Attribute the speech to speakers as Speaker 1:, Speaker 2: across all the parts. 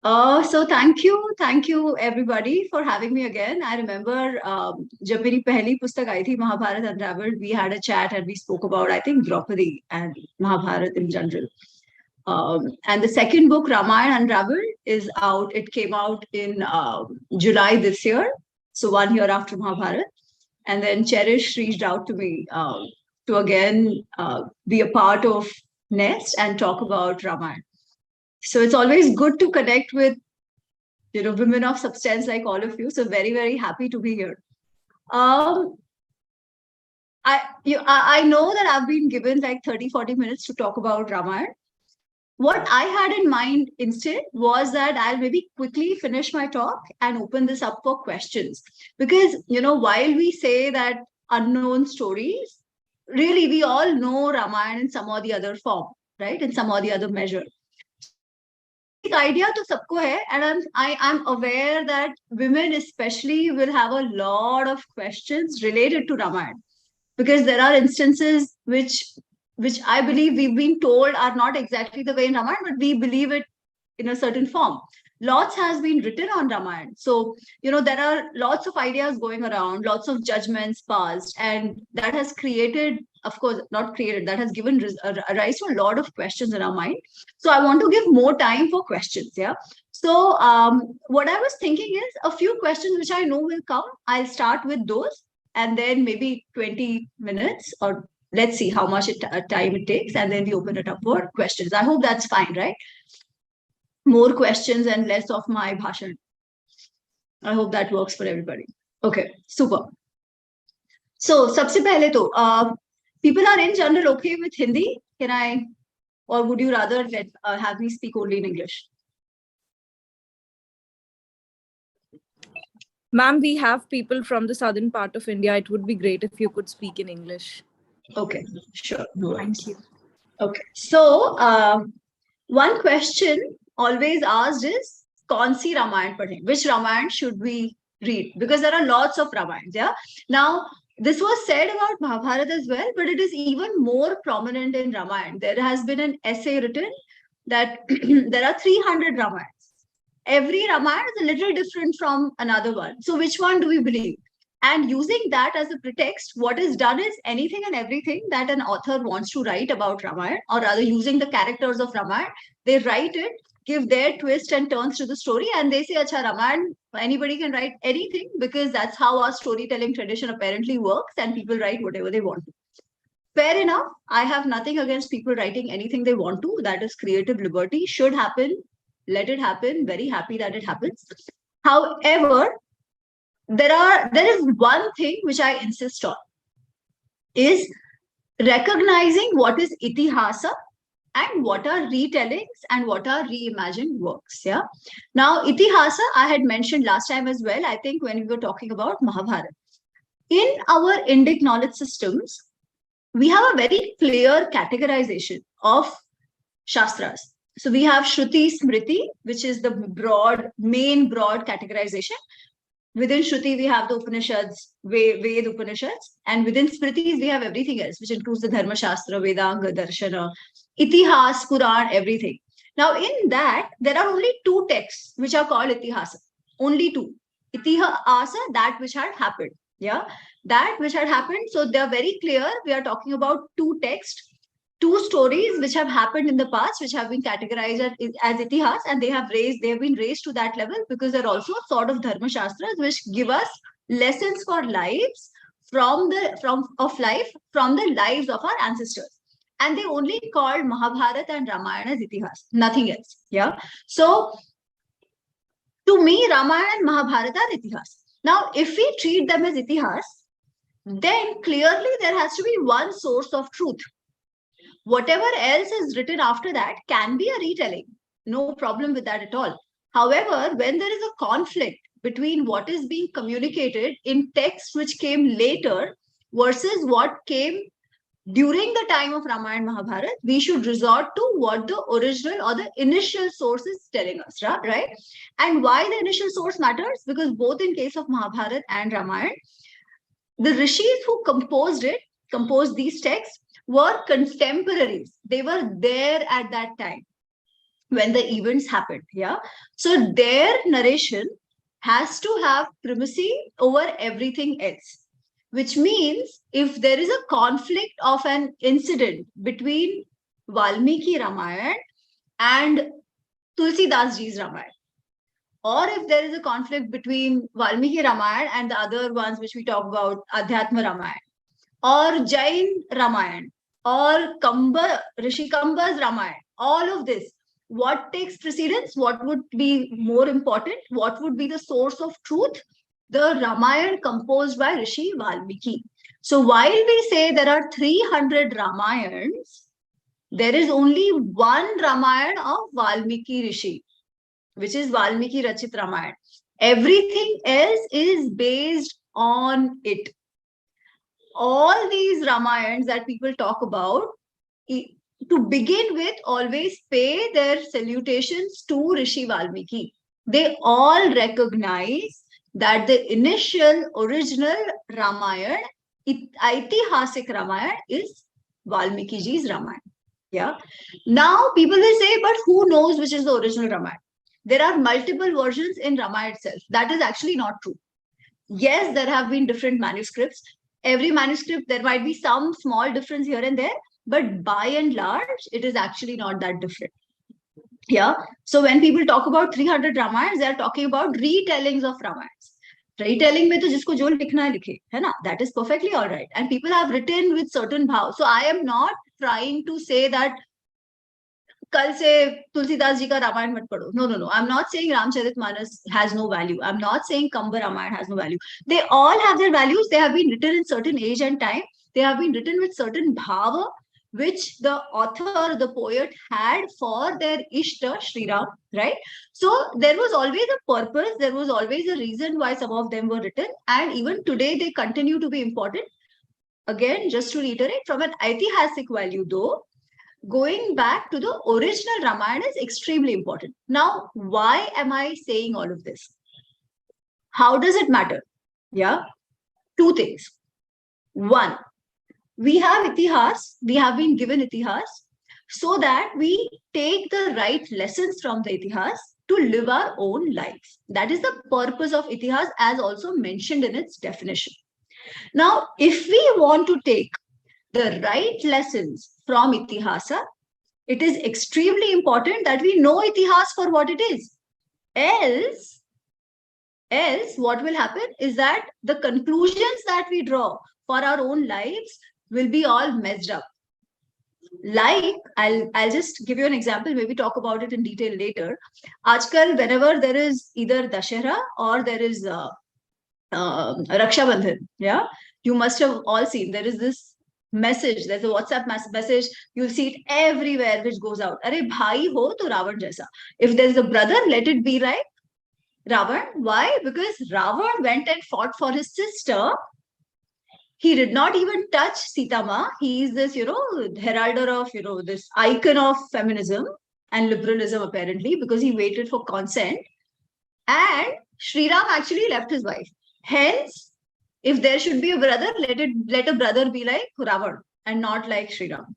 Speaker 1: So thank you everybody for having me again. I remember जब मेरी पहली पुस्तक आई थी Mahabharat Unravelled, we had a chat and we spoke about I think Draupadi and Mahabharat in general. And the second book, Ramayana Unraveled, is out. It came out in July this year, so 1 year after Mahabharat. And then Cherish reached out to me to again be a part of Nest and talk about Ramayana. So it's always good to connect with women of substance like all of you. So very happy to be here. Um, I know that I've been given like 30-40 minutes to talk about Ramayana. What I had in mind instead was that I'll maybe quickly finish my talk and open this up for questions. Because, while we say that unknown stories, really we all know Ramayana in some or the other form, right? In some or the other measure. Basic idea to sabko hai, and I'm aware that women especially will have a lot of questions related to Ramayana because there are instances which I believe we've been told are not exactly the way in Ramayana, but we believe it in a certain form. Lots has been written on Ramayana. So, there are lots of ideas going around, lots of judgments passed, and that has created, of course, not created, that has given a rise to a lot of questions in our mind. So, I want to give more time for questions. Yeah. So, what I was thinking is a few questions which I know will come. I'll start with those and then maybe 20 minutes or let's see how much time it takes and then we open it up for questions. I hope that's fine, right? More questions and less of my bhashan. I hope that works for everybody. Okay, super. So, sabse pehle to, people are in general okay with Hindi. Can I, or would you rather have me speak only in English?
Speaker 2: Ma'am, we have people from the southern part of India. It would be great if you could speak in English.
Speaker 1: Okay, sure.
Speaker 2: Thank you.
Speaker 1: Okay, so one question always asked is, kaun si Ramayana padhe? Which Ramayana should we read? Because there are lots of Ramayans, yeah? Now, this was said about Mahabharata as well, but it is even more prominent in Ramayana. There has been an essay written that there are 300 Ramayans. Every Ramayana is a little different from another one. So which one do we believe? And using that as a pretext, what is done is anything and everything that an author wants to write about Ramayana, or rather using the characters of Ramayana, they write it, give their twist and turns to the story, and they say, Acha, Ramayana, anybody can write anything because that's how our storytelling tradition apparently works, and people write whatever they want to. Fair enough. I have nothing against people writing anything they want to. That is creative liberty, should happen. Let it happen. Very happy that it happens. However, there is one thing which I insist on is recognizing what is itihasa and what are retellings and what are reimagined works. Yeah. Now, itihasa, I had mentioned last time as well, I think when we were talking about Mahabharata. In our Indic knowledge systems, we have a very clear categorization of Shastras. So we have Shruti Smriti, which is the main broad categorization. Within Shruti, we have the Upanishads, Ved Upanishads, and within Smritis, we have everything else, which includes the Dharma Shastra, Vedanga, Darshana, Itihas, Puran, everything. Now, in that, there are only two texts which are called Itihasa. Only two. Itihasa, that which had happened. Yeah, that which had happened. So they are very clear. We are talking about two texts, two stories which have happened in the past, which have been categorized as itihas, and they have been raised to that level because they're also a sort of dharma shastras which give us lessons for lives from the lives of our ancestors. And they only called Mahabharata and Ramayana as itihas, nothing else. Yeah. So to me, Ramayana and Mahabharata are itihas. Now, if we treat them as itihas, then clearly there has to be one source of truth. Whatever else is written after that can be a retelling. No problem with that at all. However, when there is a conflict between what is being communicated in text which came later versus what came during the time of Ramayana and Mahabharata, we should resort to what the original or the initial source is telling us, right? And why the initial source matters? Because both in case of Mahabharata and Ramayana, the rishis who composed these texts were contemporaries. They were there at that time. when the events happened. Yeah. So their narration has to have primacy over everything else, which means if there is a conflict of an incident between Valmiki Ramayana and Tulsidas Ji's Ramayana, or if there is a conflict between Valmiki Ramayana and the other ones which we talk about, Adhyatma Ramayana, or Jain Ramayana, or Rishi Kamba's Ramayana, all of this, what takes precedence? What would be more important? What would be the source of truth? The Ramayana composed by Rishi Valmiki. So while we say there are 300 Ramayans, there is only one Ramayana of Valmiki Rishi, which is Valmiki Rachit Ramayana. Everything else is based on it. All these Ramayans that people talk about, to begin with, always pay their salutations to Rishi Valmiki. They all recognize that the initial original Ramayana, Aitihasik Ramayana, is Valmiki ji's Ramayana. Yeah. Now people will say, but who knows which is the original Ramayana? There are multiple versions in Ramayana itself. That is actually not true. Yes, there have been different manuscripts. Every manuscript, there might be some small difference here and there, but by and large, it is actually not that different. Yeah. So when people talk about 300 Ramayans, they are talking about retellings of Ramayans. Retelling में तो जिसको जो लिखना है लिखे, है ना? That is perfectly all right. And people have written with certain bhav. So I am not trying to say that कल से तुलसीदास जी का रामायण मत पढ़ो. No. I'm not saying Ramcharitmanas has no value. I'm not saying Kamba Ramayana has no value. They all have their values. They have been written in certain age and time. They have been written with certain bhava, which the author, the poet had for their Ishta, Sri Ram, right? So there was always a purpose. There was always a reason why some of them were written. And even today, they continue to be important. Again, just to reiterate, from an Aitihasik value though, going back to the original Ramayana is extremely important. Now, why am I saying all of this? How does it matter? Yeah, two things. One, we have Itihas, we have been given Itihas so that we take the right lessons from the Itihas to live our own lives. That is the purpose of Itihas, as also mentioned in its definition. Now, if we want to take the right lessons from Itihasa, it is extremely important that we know Itihas for what it is. Else, what will happen is that the conclusions that we draw for our own lives will be all messed up. Like, I'll just give you an example, maybe talk about it in detail later. Aajkal, whenever there is either Dashera or there is Raksha Bandhan, yeah, you must have all seen, there is this message, there's a WhatsApp message, you'll see it everywhere which goes out. Arey bhai ho to Ravan jaisa. If there's a brother, let it be like Ravan. Why? Because Ravan went and fought for his sister. He did not even touch Sita Ma. He is this, heralder of, this icon of feminism and liberalism apparently, because he waited for consent. And Sri Ram actually left his wife. Hence, if there should be a brother, let a brother be like Ravan and not like Sri Ram.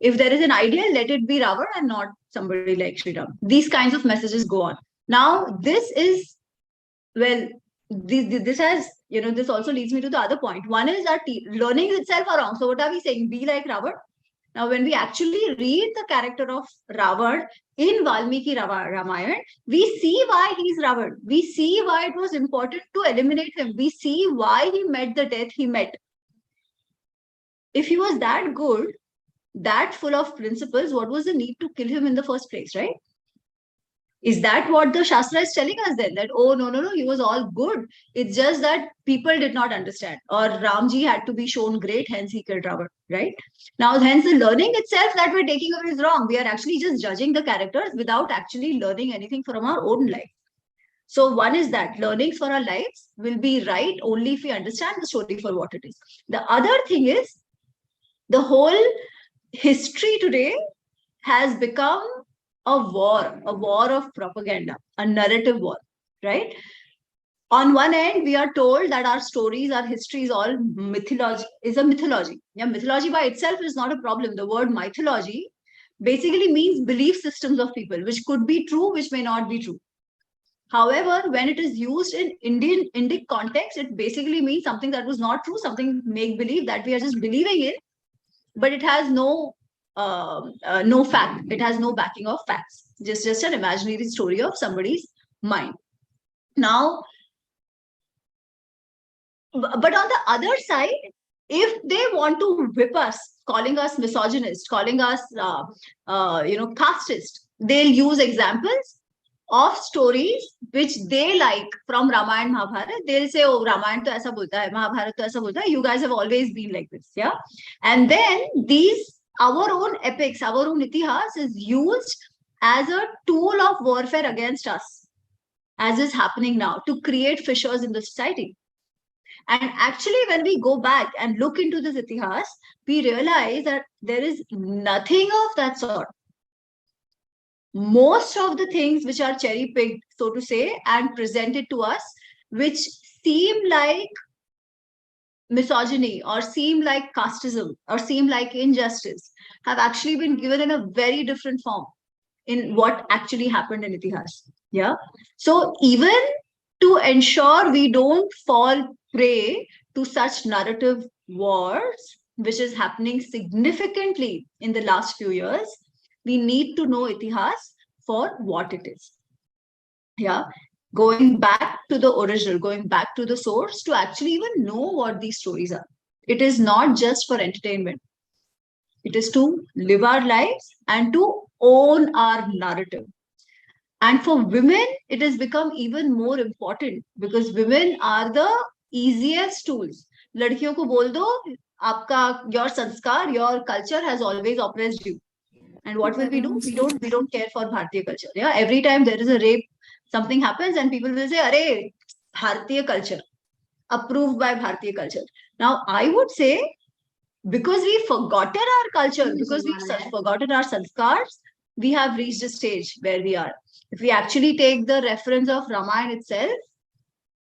Speaker 1: If there is an ideal, let it be Ravan and not somebody like Sri Ram. These kinds of messages go on. Now, this is, well, this has, this also leads me to the other point. One is that learnings itself are wrong. So what are we saying? Be like Ravan. Now, when we actually read the character of Ravan in Valmiki Ramayana, we see why he's Ravan. We see why it was important to eliminate him. We see why he met the death he met. If he was that good, that full of principles, what was the need to kill him in the first place, right? Is that what the Shastra is telling us then? That, oh, no, he was all good. It's just that people did not understand. Or Ramji had to be shown great, hence he killed Ravan, right? Now, hence the learning itself that we're taking away is wrong. We are actually just judging the characters without actually learning anything from our own life. So one is that learnings for our lives will be right only if we understand the story for what it is. The other thing is, the whole history today has become a war of propaganda, a narrative war, right? On one end, we are told that our stories, our history is all mythology, is a mythology. Yeah, mythology by itself is not a problem. The word mythology basically means belief systems of people, which could be true, which may not be true. However, when it is used in Indic context, it basically means something that was not true, something make believe that we are just believing in, but it has no fact. It has no backing of facts. Just an imaginary story of somebody's mind. Now, but on the other side, if they want to whip us, calling us misogynist, calling us casteist, they'll use examples of stories which they like from Ramayana, Mahabharata. They'll say, oh, Ramayana to aisa bolta hai, Mahabharata to aisa bolta hai. You guys have always been like this, yeah. And then our own epics, our own itihas is used as a tool of warfare against us, as is happening now, to create fissures in the society. And actually, when we go back and look into this itihas, we realize that there is nothing of that sort. Most of the things which are cherry picked, so to say, and presented to us, which seem like misogyny or seem like casteism or seem like injustice, have actually been given in a very different form in what actually happened in itihas. Yeah. So even to ensure we don't fall prey to such narrative wars, which is happening significantly in the last few years, we need to know itihas for what it is. Yeah. Going back to the original, going back to the source to actually even know what these stories are. It is not just for entertainment. It is to live our lives and to own our narrative. And for women, it has become even more important because women are the easiest tools. लड़कियों को बोल दो, आपका your sanskar, your culture has always oppressed you. And what will we do? We don't care for Bharatiya culture. Yeah, every time there is a rape, something happens, and people will say, "Arey, Bharatiya culture, approved by Bharatiya culture." Now, I would say, because we've forgotten our culture, because we've forgotten our sanskars, we have reached a stage where we are. If we actually take the reference of Ramayana itself,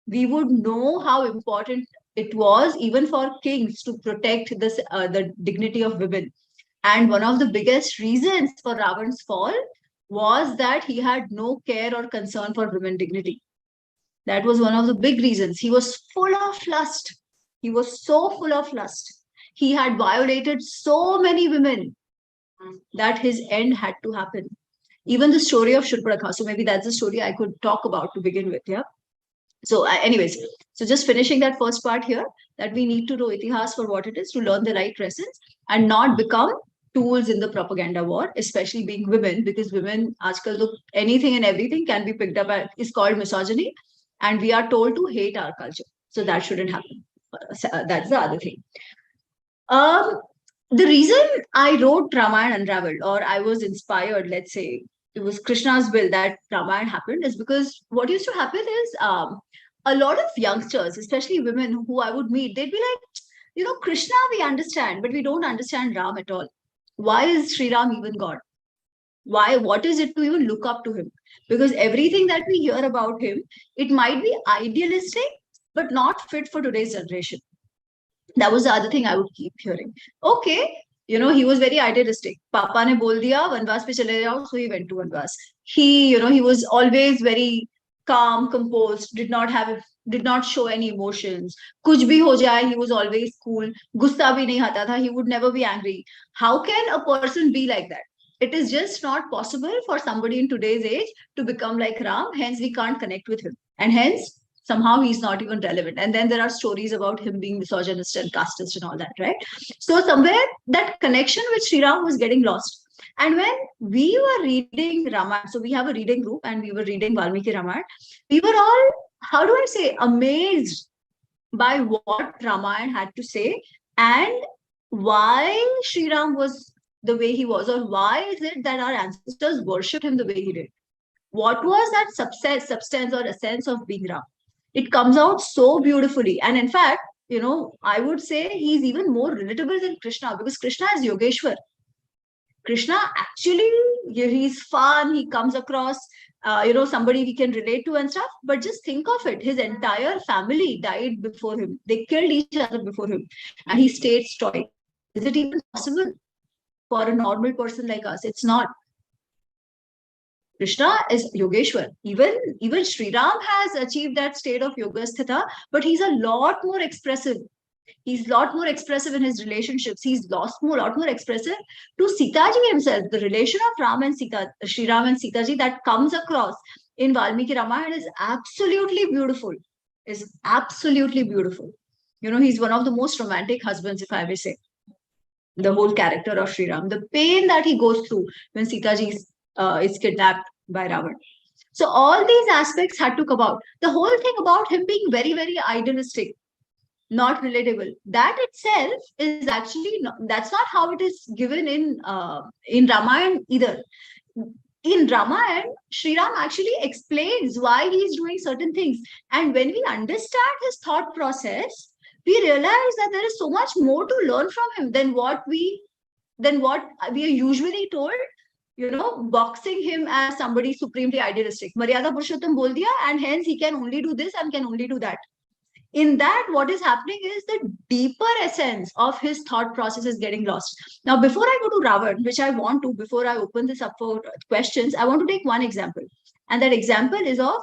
Speaker 1: we would know how important it was even for kings to protect the dignity of women. And one of the biggest reasons for Ravan's fall was that he had no care or concern for women dignity. That was one of the big reasons. He was full of lust. He was so full of lust. He had violated so many women that his end had to happen. Even the story of Shurpadakha. So maybe that's the story I could talk about to begin with. Yeah. So, anyways, so just finishing that first part here, that we need to know itihas for what it is, to learn the right lessons and not become tools in the propaganda war, especially being women, because women, aajkal, anything and everything can be picked up as, is called misogyny, and we are told to hate our culture. So that shouldn't happen. That's the other thing. The reason I wrote Ramayana Unravelled, or I was inspired, let's say, it was Krishna's will that Ramayana happened, is because what used to happen is a lot of youngsters, especially women who I would meet, they'd be like, Krishna we understand, but we don't understand Ram at all. Why is Sri Ram even God? Why? What is it to even look up to him? Because everything that we hear about him, it might be idealistic, but not fit for today's generation. That was the other thing I would keep hearing. Okay, he was very idealistic. Papa ne bol diya, Vanvas pe chale jao, so he went to Vanvas. He was always very calm, composed, did not show any emotions. Kuch bhi ho jaye, he was always cool. Gussa bhi nahi aata tha, he would never be angry. How can a person be like that? It is just not possible for somebody in today's age to become like Ram. Hence, we can't connect with him. And hence, somehow he's not even relevant. And then there are stories about him being misogynist and casteist and all that, right? So somewhere that connection with Sri Ram was getting lost. And when we were reading Ramayana, so we have a reading group and we were reading Valmiki Ramayana, we were all, how do I say, amazed by what Ramayana had to say and why Sri Ram was the way he was, or why is it that our ancestors worshipped him the way he did? What was that substance or essence of being Ram? It comes out so beautifully. And in fact, I would say he's even more relatable than Krishna, because Krishna is Yogeshwar. Krishna actually, he's fun, he comes across, somebody we can relate to and stuff. But just think of it, his entire family died before him. They killed each other before him. And he stayed stoic. Is it even possible? for a normal person like us. It's not. Krishna is Yogeshwar. Even Sri Ram has achieved that state of Yogasthita, but he's a lot more expressive. He's a lot more expressive in his relationships. He's lot more expressive to Sitaji himself. The relation of Ram and Sita, Sri Ram and Sitaji that comes across in Valmiki Ramayana is absolutely beautiful. Is absolutely beautiful. You know, he's one of the most romantic husbands, if I may say. The whole character of Sri Ram, the pain that he goes through when Sitaji is kidnapped by Ravan. So all these aspects had to come out. The whole thing about him being very, very idealistic, not relatable, that itself is actually not, that's not how it is given in Ramayana either. In Ramayana, Sri Ram actually explains why he is doing certain things, and when we understand his thought process, we realize that there is so much more to learn from him than what we are usually told. You know, boxing him as somebody supremely idealistic. Maryada Purushottam bol diya, and hence he can only do this and can only do that. In that, what is happening is the deeper essence of his thought process is getting lost. Now, before I go to Ravan, which I want to, before I open this up for questions, I want to take one example. And that example is of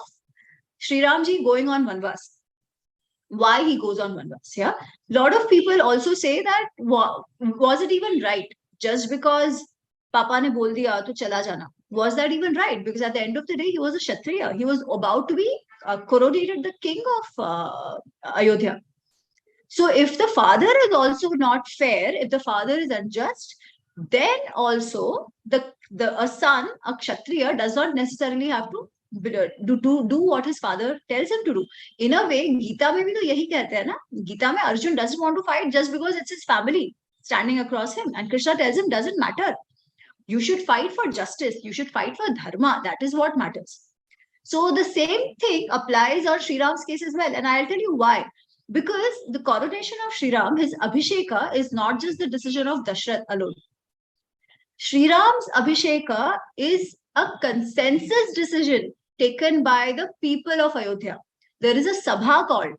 Speaker 1: Sri Ramji going on Vanvas. Why he goes on Vanvas. Yeah. A lot of people also say that, was it even right? Just because Papa ne bol diya to chala jana. Was that even right? Because at the end of the day, he was a Kshatriya. He was about to be coronated the king of Ayodhya. So if the father is also not fair, if the father is unjust, then also a son, a Kshatriya, does not necessarily have to do what his father tells him to do. In a way, Gita mein bhi to yahi kehte hai na. Gita mein Arjun doesn't want to fight just because it's his family standing across him. And Krishna tells him, doesn't matter. You should fight for justice. You should fight for dharma. That is what matters. So the same thing applies on Sri Ram's case as well. And I'll tell you why. Because the coronation of Sri Ram, his Abhisheka, is not just the decision of Dashrath alone. Sri Ram's Abhisheka is a consensus decision taken by the people of Ayodhya. There is a Sabha called.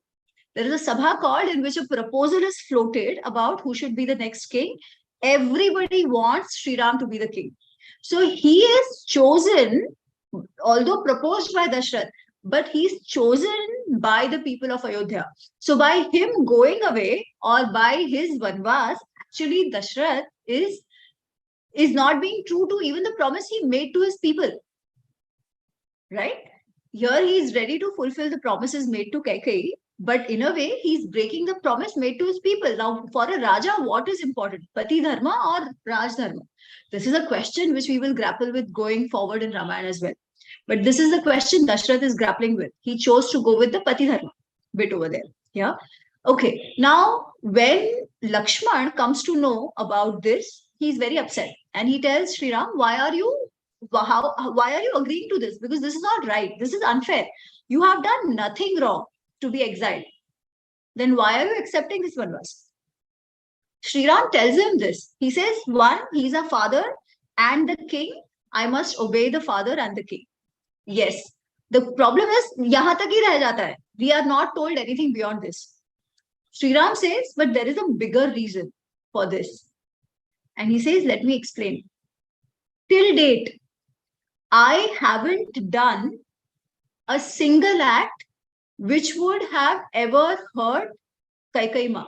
Speaker 1: There is a Sabha called in which a proposal is floated about who should be the next king. Everybody wants Sri Ram to be the king. So he is chosen, although proposed by Dashrath, but he's chosen by the people of Ayodhya. So by him going away or by his Vanvas, actually Dashrath is not being true to even the promise he made to his people. Right? Here he is ready to fulfill the promises made to Kaikeyi, but in a way he's breaking the promise made to his people. Now, for a Raja, what is important? Pati Dharma or Raj Dharma? This is a question which we will grapple with going forward in Ramayana as well. But this is the question Dashrath is grappling with. He chose to go with the Pati Dharma bit over there. Yeah. Okay. Now, when Lakshman comes to know about this, he's very upset. And he tells Sri Ram, why are you agreeing to this? Because this is not right. This is unfair. You have done nothing wrong to be exiled. Then why are you accepting this Vanvas? Sri Ram tells him this. He says, one, he's a father and the king. I must obey the father and the king. Yes. The problem is, yahan tak hi reh jata hai. We are not told anything beyond this. Sri Ram says, but there is a bigger reason for this. And he says, let me explain. Till date, I haven't done a single act which would have ever hurt Kaikeyi Ma.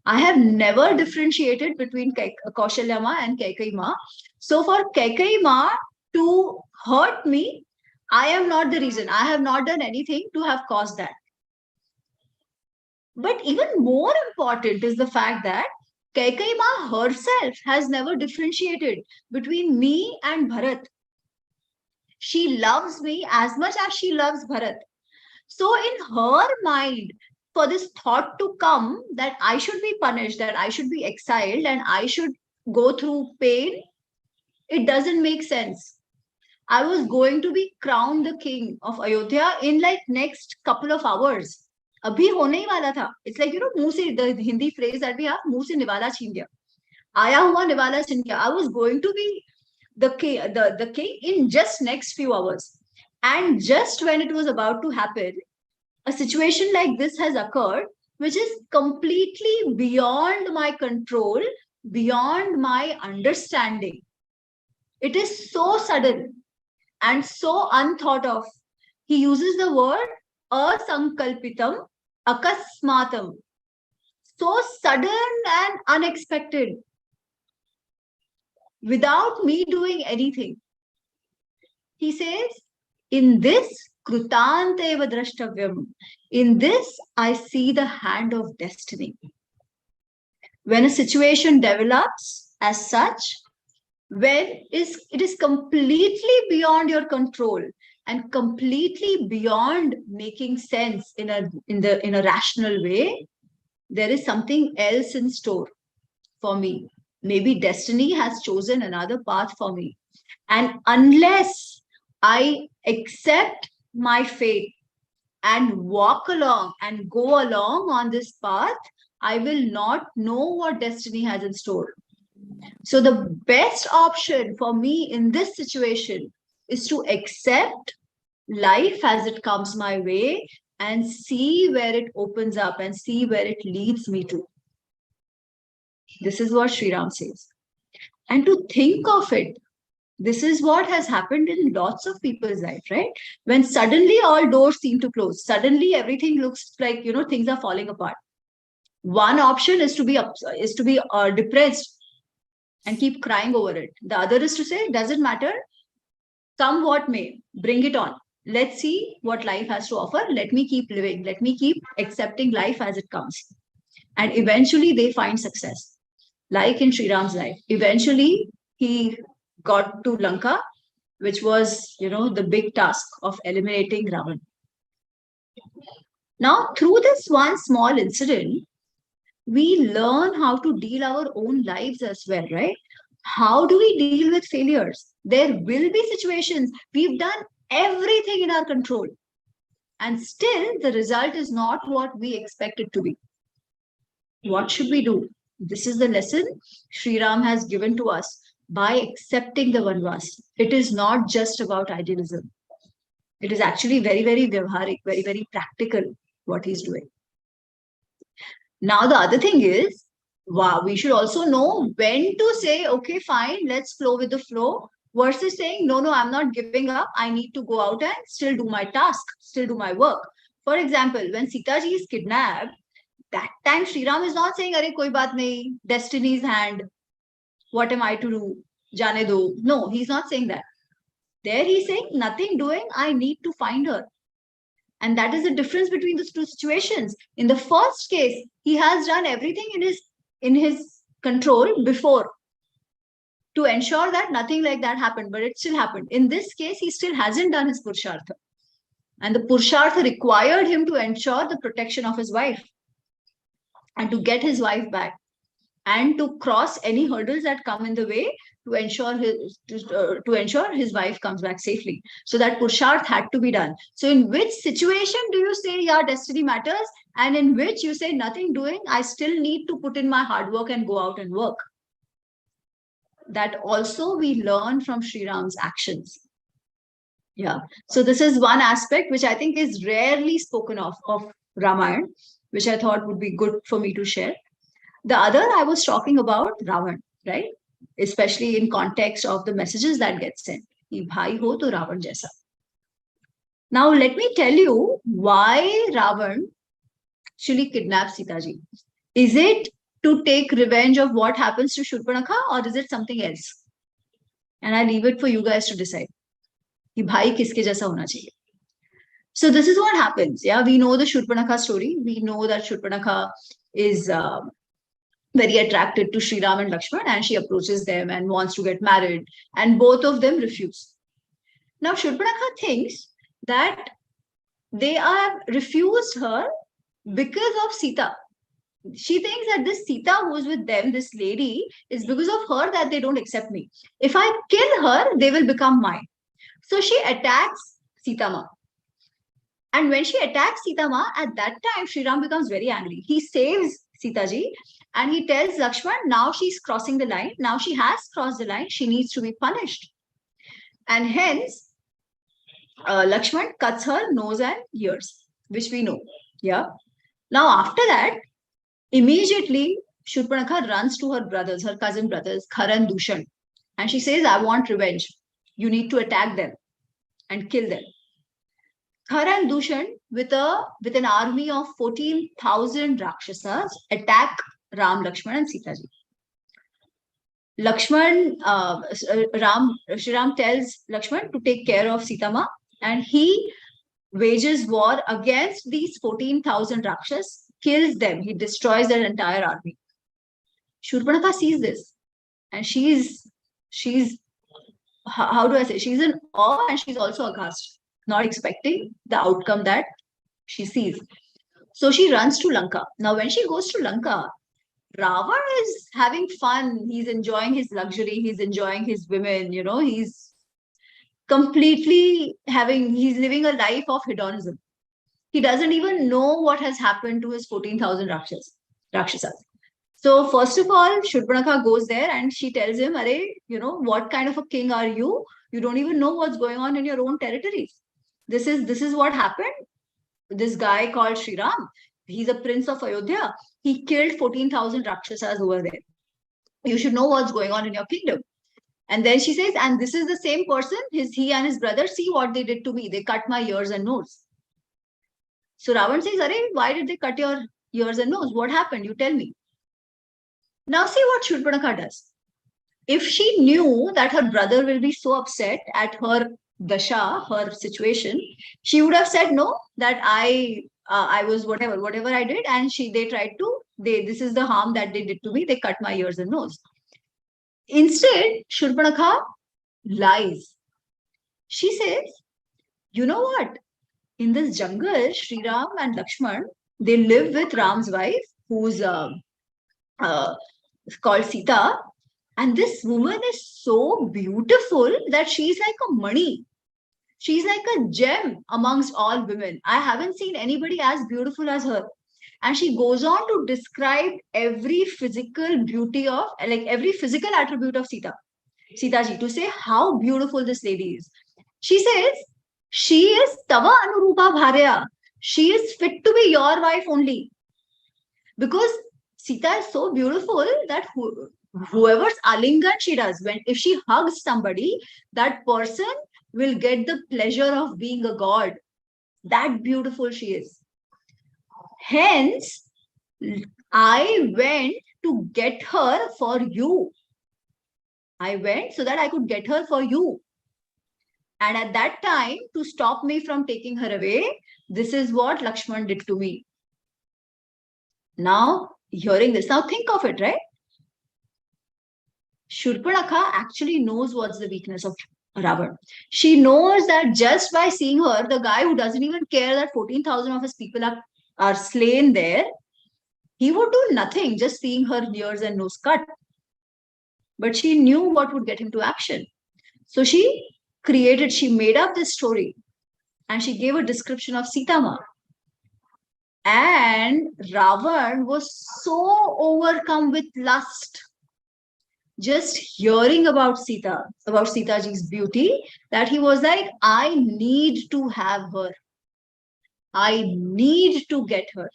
Speaker 1: I have never differentiated between Kaushalya Ma and Kaikeyi Ma. So for Kaikeyi Ma to hurt me, I am not the reason. I have not done anything to have caused that. But even more important is the fact that Kaikeyi Ma herself has never differentiated between me and Bharat. She loves me as much as she loves Bharat. So in her mind, for this thought to come that I should be punished, that I should be exiled and I should go through pain, it doesn't make sense. I was going to be crowned the king of Ayodhya in like next couple of hours. Abhi hone hi wala tha. It's like, muh se, the Hindi phrase that we have, muh se niwala chhin gaya. Aaya hua niwala chhin gaya. I was going to be the king in just next few hours. And just when it was about to happen, a situation like this has occurred, which is completely beyond my control, beyond my understanding. It is so sudden and so unthought of. He uses the word asankalpitam, akasmatam. So sudden and unexpected, without me doing anything. He says, in this krutanteva drashtavyam, in this I see the hand of destiny. When a situation develops as such, when it is completely beyond your control and completely beyond making sense in a rational way, there is something else in store for me. Maybe destiny has chosen another path for me. And unless I accept my fate and walk along and go along on this path, I will not know what destiny has in store. So, the best option for me in this situation is to accept life as it comes my way and see where it opens up and see where it leads me to. This is what Sri Ram says. And to think of it, this is what has happened in lots of people's life, right? When suddenly all doors seem to close, suddenly everything looks like, things are falling apart. One option is to be depressed and keep crying over it. The other is to say, doesn't matter, come what may, bring it on. Let's see what life has to offer. Let me keep living. Let me keep accepting life as it comes. And eventually they find success. Like in Sri Ram's life. Eventually he got to Lanka, which was, the big task of eliminating Ravan. Now, through this one small incident, we learn how to deal our own lives as well, right? How do we deal with failures? There will be situations we've done everything in our control, and still the result is not what we expect it to be. What should we do? This is the lesson Sri Ram has given to us by accepting the Vanvas. It is not just about idealism. It is actually very, very vyavharik, very, very practical what he's doing. Now, the other thing is, wow, we should also know when to say, okay, fine, let's flow with the flow, versus saying, no, I'm not giving up. I need to go out and still do my task, still do my work. For example, when Sita ji is kidnapped, that time Sri Ram is not saying, Arey, koi baat nahi, destiny's hand, what am I to do? Jaane do. No, he's not saying that. There he's saying, nothing doing, I need to find her. And that is the difference between the two situations. In the first case, he has done everything in his control before to ensure that nothing like that happened, but it still happened. In this case, he still hasn't done his Purushartha. And the Purushartha required him to ensure the protection of his wife and to get his wife back and to cross any hurdles that come in the way to ensure his wife comes back safely. So that Purusharth had to be done. So in which situation do you say, yeah, destiny matters? And in which you say, nothing doing, I still need to put in my hard work and go out and work. That also we learn from Sri Ram's actions. Yeah. So this is one aspect which I think is rarely spoken of Ramayana, which I thought would be good for me to share. The other, I was talking about Ravan, right? Especially in context of the messages that get sent. Bhai ho to Ravan jaisa. Now, let me tell you why Ravan actually kidnaps Sita ji. Is it to take revenge of what happens to Shurpanakha, or is it something else? And I leave it for you guys to decide. Ki bhai kiske jaisa hona chahiye. So this is what happens. Yeah, we know the Shurpanakha story. We know that Shurpanakha is very attracted to Sri Ram and Lakshman, and she approaches them and wants to get married, and both of them refuse. Now, Shurpanakha thinks that they have refused her because of Sita. She thinks that this Sita who is with them, this lady, is because of her that they don't accept me. If I kill her, they will become mine. So she attacks Sita Ma. And when she attacks Sita Ma, at that time, Sri Ram becomes very angry. He saves Sita ji and he tells Lakshman, now she's crossing the line. Now she has crossed the line. She needs to be punished. And hence, Lakshman cuts her nose and ears, which we know. Yeah. Now, after that, immediately Shurpanakha runs to her brothers, her cousin brothers, Khar and Dushan, and she says, I want revenge. You need to attack them and kill them. Khar and Dushan, with an army of 14,000 Rakshasas, attack Ram, Lakshman, and Sita ji. Lakshman, Shri Ram tells Lakshman to take care of Sita Ma, and he wages war against these 14,000 Rakshas, kills them, he destroys their entire army. Shurpanakha sees this, and she's how do I say? She's in awe and she's also aghast, not expecting the outcome that she sees. So she runs to Lanka. Now, when she goes to Lanka, Ravan is having fun. He's enjoying his luxury. He's enjoying his women. He's he's living a life of hedonism. He doesn't even know what has happened to his 14,000 Rakshasas. So first of all, Shurpanakha goes there and she tells him, what kind of a king are you? You don't even know what's going on in your own territories. This is what happened. This guy called Sri Ram, he's a prince of Ayodhya. He killed 14,000 Rakshasas over there. You should know what's going on in your kingdom. And then she says, and this is the same person, he and his brother, see what they did to me. They cut my ears and nose. So Ravan says, why did they cut your ears and nose? What happened? You tell me. Now see what Shurpanakha does. If she knew that her brother will be so upset at her dasha, her situation, she would have said no, that I was whatever I did, and this is the harm that they did to me. They cut my ears and nose. Instead, Shurpanakha lies. She says, you know what? In this jungle, Sri Ram and Lakshman, they live with Ram's wife, who's called Sita. And this woman is so beautiful that she's like a money. She's like a gem amongst all women. I haven't seen anybody as beautiful as her. And she goes on to describe every physical beauty of, every physical attribute of Sita ji, to say how beautiful this lady is. She says, she is Tava Anurupa Bharya. She is fit to be your wife only. Because Sita is so beautiful that whoever's alingan she does, if she hugs somebody, that person will get the pleasure of being a god. That beautiful she is. Hence, I went to get her for you. I went so that I could get her for you. And at that time, to stop me from taking her away, this is what Lakshman did to me. Now, hearing this, now think of it, right? Shurpanakha actually knows what's the weakness of Ravan. She knows that just by seeing her, the guy who doesn't even care that 14,000 of his people are slain there, he would do nothing just seeing her ears and nose cut. But she knew what would get him to action. So she made up this story, and she gave a description of Sita Ma. And Ravan was so overcome with lust, just hearing about Sita ji's beauty, that he was like, I need to have her. I need to get her.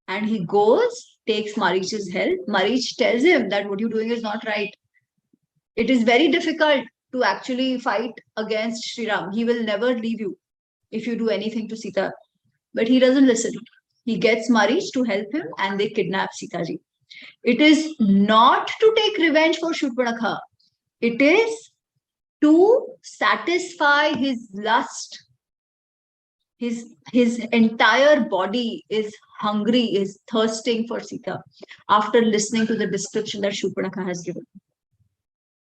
Speaker 1: And he goes, takes Marich's help. Marich tells him that what you're doing is not right. It is very difficult to actually fight against Sri Ram. He will never leave you if you do anything to Sita. But he doesn't listen. He gets Marich to help him, and they kidnap Sita ji. It is not to take revenge for Shurpanakha. It is to satisfy his lust. His entire body is hungry, is thirsting for Sita after listening to the description that Shurpanakha has given.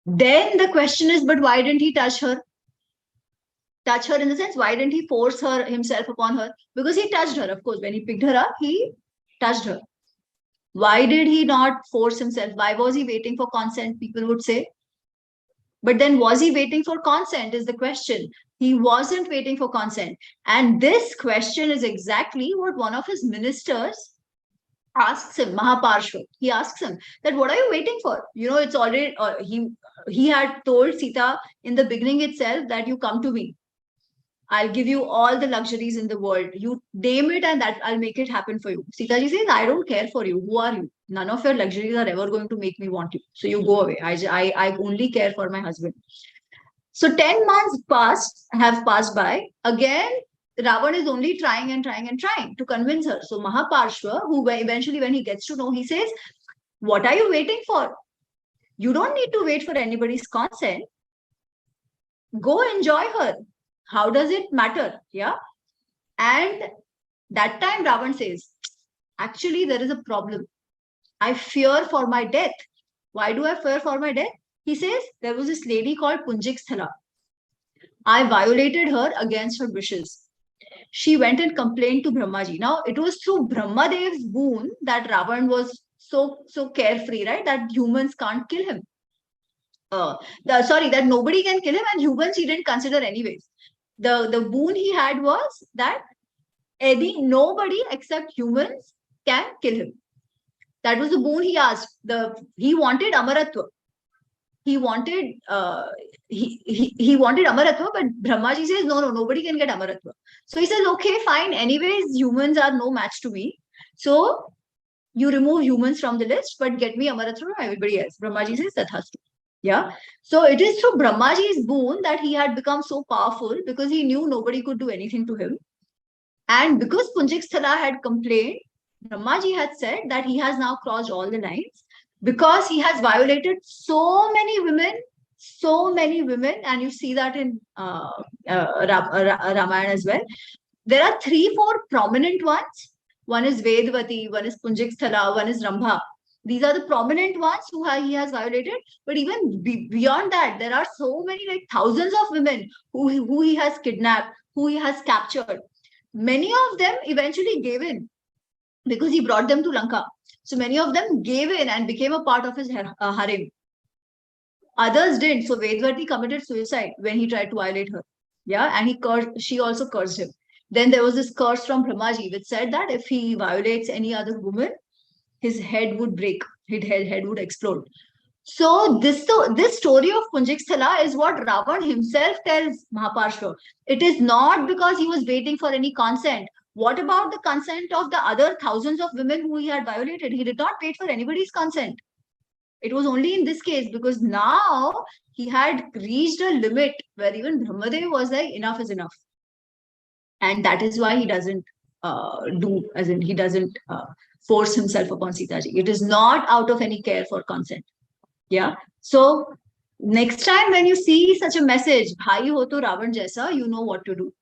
Speaker 1: Then the question is, but why didn't he touch her? Touch her in the sense, why didn't he force himself upon her? Because he touched her, of course. When he picked her up, he touched her. Why did he not force himself? Why was he waiting for consent, people would say? But then was he waiting for consent is the question. He wasn't waiting for consent. And this question is exactly what one of his ministers asks him, Mahaparshva. He asks him that, what are you waiting for? It's already, he had told Sita in the beginning itself that you come to me. I'll give you all the luxuries in the world. You name it, and that I'll make it happen for you. Sita ji says, I don't care for you. Who are you? None of your luxuries are ever going to make me want you. So you go away. I only care for my husband. So 10 months have passed by. Again, Ravan is only trying and trying and trying to convince her. So Mahaparshva, who eventually, when he gets to know, he says, what are you waiting for? You don't need to wait for anybody's consent. Go enjoy her. How does it matter? Yeah. And that time Ravan says, actually, there is a problem. I fear for my death. Why do I fear for my death? He says, there was this lady called Punjiksthala. I violated her against her wishes. She went and complained to Brahmaji. Now, it was through Brahmadev's boon that Ravan was so carefree, right? That humans can't kill him. That nobody can kill him, and humans he didn't consider anyways. The boon he had was that nobody except humans can kill him. That was the boon he asked. He wanted Amaratva. He wanted he wanted Amaratva, but Brahmaji says, no, nobody can get Amaratva. So he says, okay, fine. Anyways, humans are no match to me. So you remove humans from the list, but get me Amaratva from everybody else. Brahmaji says, Tathastu. Yeah. So it is through Brahmaji's boon that he had become so powerful, because he knew nobody could do anything to him. And because Punjiksthala had complained, Brahmaji had said that he has now crossed all the lines, because he has violated so many women, and you see that in Ramayana as well. There are 3-4 prominent ones. One is Vedvati, one is Punjiksthala, one is Rambha. These are the prominent ones who he has violated. But even beyond that, there are so many, like thousands of women who he has kidnapped, who he has captured. Many of them eventually gave in, because he brought them to Lanka. So many of them gave in and became a part of his harem. Others didn't. So Vedvati committed suicide when he tried to violate her. Yeah, and she also cursed him. Then there was this curse from Brahmaji, which said that if he violates any other woman, his head would break, his head would explode. So this story of Punjiksthala is what Ravan himself tells Mahaparshva. It is not because he was waiting for any consent. What about the consent of the other thousands of women who he had violated? He did not wait for anybody's consent. It was only in this case, because now he had reached a limit where even Brahmadev was like, enough is enough. And that is why he doesn't he doesn't force himself upon Sita ji. It is not out of any care for consent. Yeah. So next time when you see such a message, bhai ho to Ravan jaisa, you know what to do.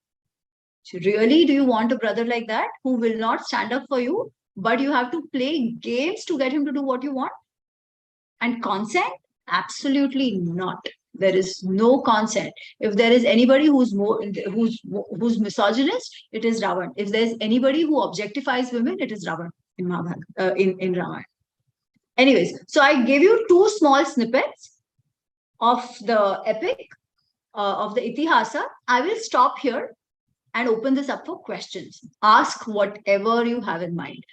Speaker 1: So really, do you want a brother like that who will not stand up for you, but you have to play games to get him to do what you want? And consent? Absolutely not. There is no consent. If there is anybody who's misogynist, it is Ravan. If there's anybody who objectifies women, it is Ravan in Mahabharata, in Ramayana. Anyways, so I gave you 2 small snippets of the epic, of the Itihasa. I will stop here and open this up for questions. Ask whatever you have in mind.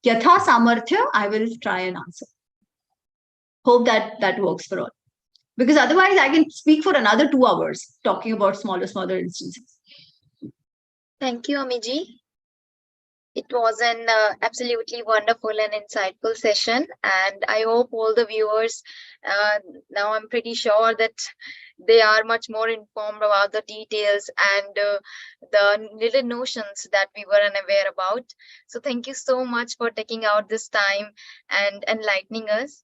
Speaker 1: Yatha Samarthya, I will try and answer. Hope that works for all. Because otherwise, I can speak for another 2 hours talking about smaller instances.
Speaker 3: Thank you, Amiji. It was an absolutely wonderful and insightful session, and I hope all the viewers, now I'm pretty sure that they are much more informed about the details and the little notions that we were unaware about. So thank you so much for taking out this time and enlightening us.